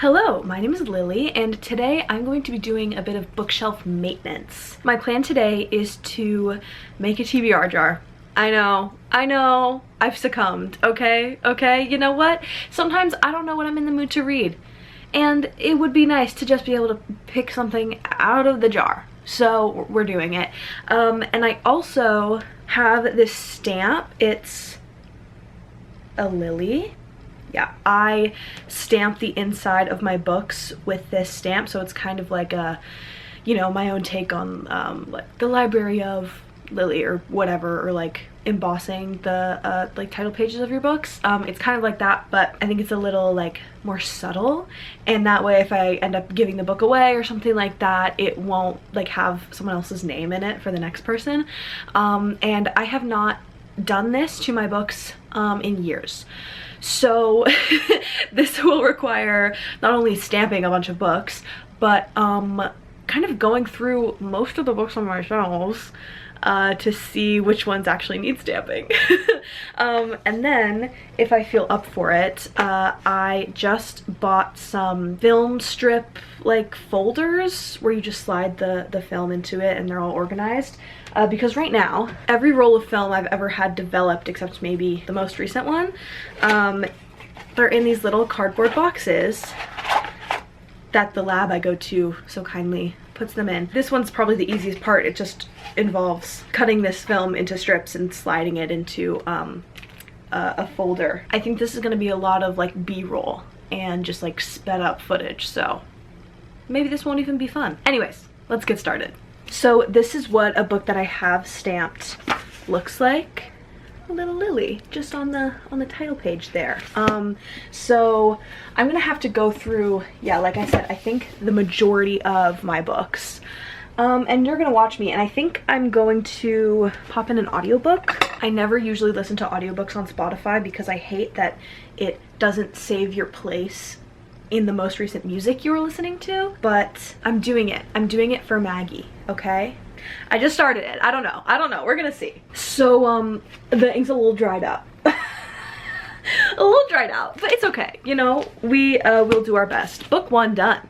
Hello, my name is Lily, and today I'm going to be doing a bit of bookshelf maintenance. My plan today is to make a TBR jar. I know, I've succumbed, okay? You know what? Sometimes I don't know what I'm in the mood to read, and it would be nice to just be able to pick something out of the jar. So we're doing it. And I also have this stamp. It's a lily. Yeah, I stamp the inside of my books with this stamp, so it's kind of like a, you know, my own take on like the Library of Lily or whatever, or like embossing the like title pages of your books. It's kind of like that, but I think it's a little like more subtle, and that way if I end up giving the book away or something like that, it won't like have someone else's name in it for the next person. And I have not done this to my books in years. So this will require not only stamping a bunch of books, but kind of going through most of the books on my shelves to see which ones actually need stamping. And then if I feel up for it, I just bought some film strip like folders where you just slide the film into it and they're all organized. Because right now, every roll of film I've ever had developed, except maybe the most recent one, they're in these little cardboard boxes that the lab I go to so kindly puts them in. This one's probably the easiest part. It just involves cutting this film into strips and sliding it into a folder. I think this is gonna be a lot of like B-roll and just like sped up footage, so maybe this won't even be fun. Anyways, let's get started. So this is what a book that I have stamped looks like. A little lily just on the title page there. So I'm gonna have to go through, yeah, like I said, I think the majority of my books. And you're gonna watch me, and I think I'm going to pop in an audiobook. I never usually listen to audiobooks on Spotify because I hate that it doesn't save your place in the most recent music you were listening to, but I'm doing it. I'm doing it for Maggie, okay? I just started it. I don't know. We're gonna see. So, the ink's a little dried up. A little dried out, but it's okay. You know, we will do our best. Book one done.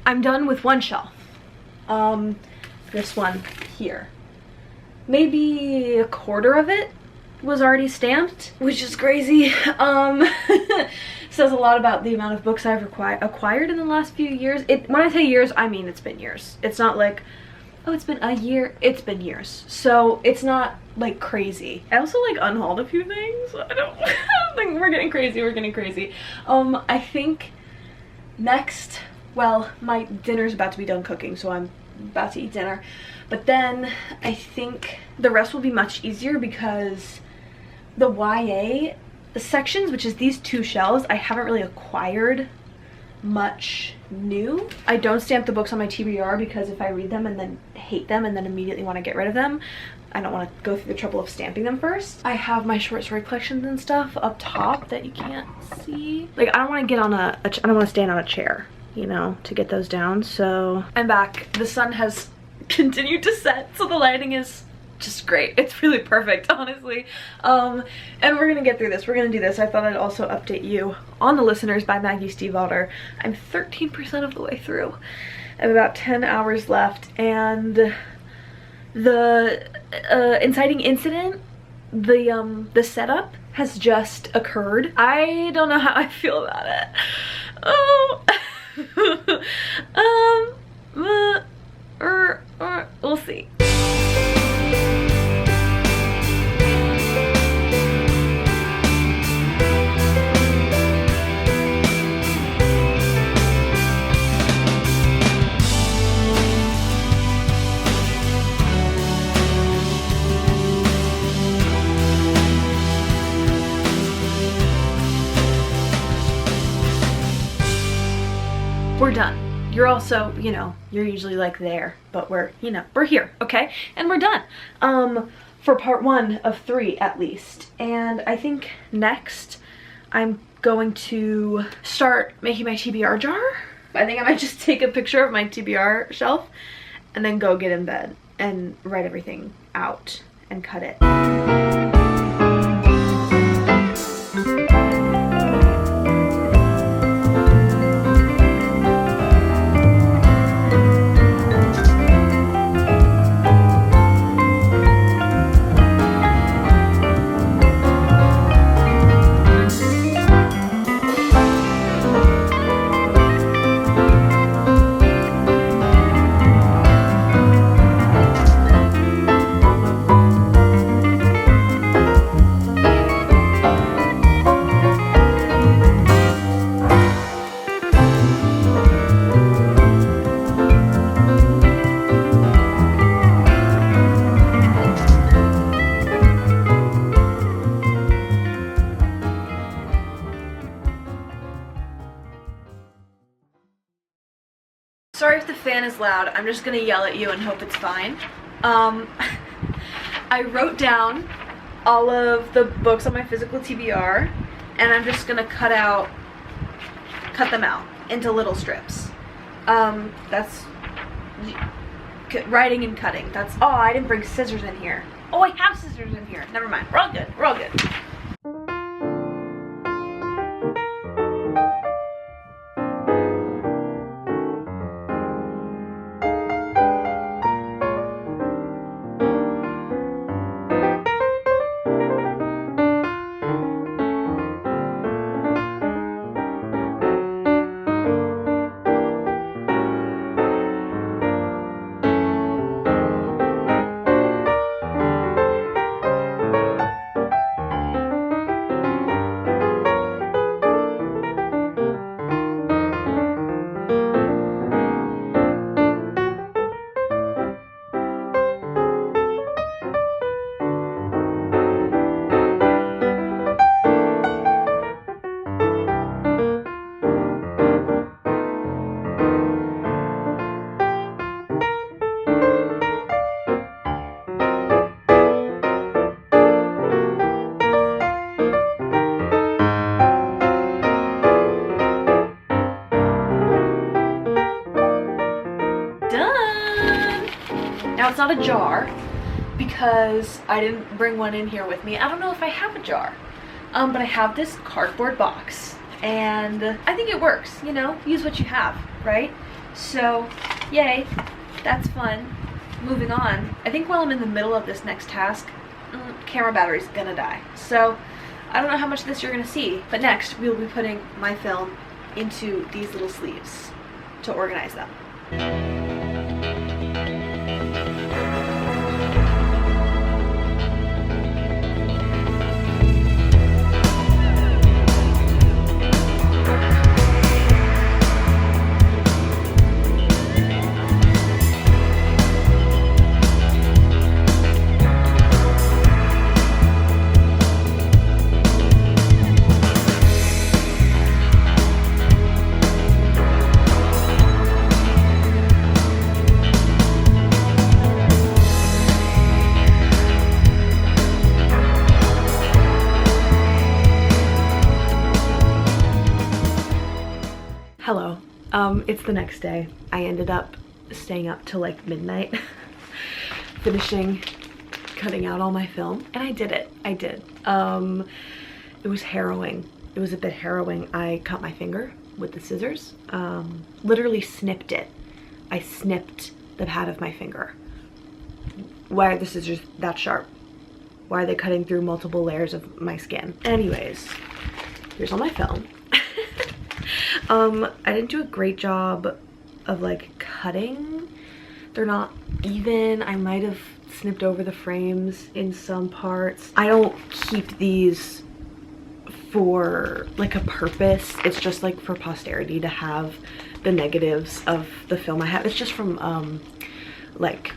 I'm done with one shelf. This one here. Maybe a quarter of it was already stamped, which is crazy. Says a lot about the amount of books I've acquired in the last few years. When I say years, I mean it's been years. It's not like, oh, it's been a year. It's been years. So it's not like crazy. I also like unhauled a few things. I don't think we're getting crazy. We're getting crazy. I think next, well, my dinner's about to be done cooking, so I'm about to eat dinner. But then I think the rest will be much easier because the YA sections, which is these two shelves, I haven't really acquired much new. I don't stamp the books on my TBR because if I read them and then hate them and then immediately want to get rid of them, I don't want to go through the trouble of stamping them first. I have my short story collections and stuff up top that you can't see. Like, I don't want to get on I don't want to stand on a chair, you know, to get those down. So I'm back. The sun has continued to set, so the lighting is just great. It's really perfect, honestly. And we're gonna get through this. We're gonna do this. I thought I'd also update you on The Listeners by Maggie Stiefvater. I'm 13% of the way through. I have about 10 hours left, and the inciting incident, the setup has just occurred. I don't know how I feel about it. We'll see. We're done. You're also, you know, you're usually like there, but we're, you know, we're here, okay? And we're done. For part 1 of 3 at least. And I think next I'm going to start making my TBR jar. I think I might just take a picture of my TBR shelf and then go get in bed and write everything out and cut it. Sorry if the fan is loud. I'm just gonna yell at you and hope it's fine. I wrote down all of the books on my physical TBR, and I'm just gonna cut them out into little strips. That's writing and cutting. That's, oh, I didn't bring scissors in here. Oh, I have scissors in here. Never mind. We're all good. We're all good. Now it's not a jar because I didn't bring one in here with me. I don't know if I have a jar, but I have this cardboard box and I think it works, you know, use what you have, right? So yay, that's fun. Moving on. I think while I'm in the middle of this next task, camera battery's gonna die. So I don't know how much of this you're gonna see, but next we'll be putting my film into these little sleeves to organize them. Hello. It's the next day. I ended up staying up till like midnight finishing cutting out all my film, and I did it. I did. It was harrowing. It was a bit harrowing. I cut my finger with the scissors. Literally snipped it. I snipped the pad of my finger. Why are the scissors that sharp? Why are they cutting through multiple layers of my skin? Anyways, here's all my film. I didn't do a great job of like cutting. They're not even. I might have snipped over the frames in some parts. I don't keep these for like a purpose. It's just like for posterity to have the negatives of the film I have. It's just from like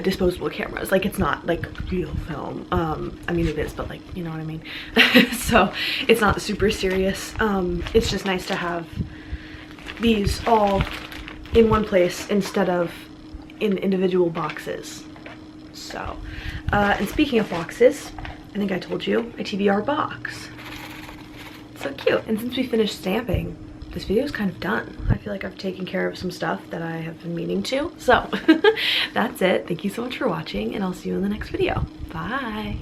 disposable cameras. Like, it's not like real film. I mean, it is, but like, you know what I mean. So it's not super serious. It's just nice to have these all in one place instead of in individual boxes. So and speaking of boxes, I think I told you, a TBR box. So cute. And since we finished stamping, this video is kind of done. I feel like I've taken care of some stuff that I have been meaning to. So that's it. Thank you so much for watching, and I'll see you in the next video. Bye.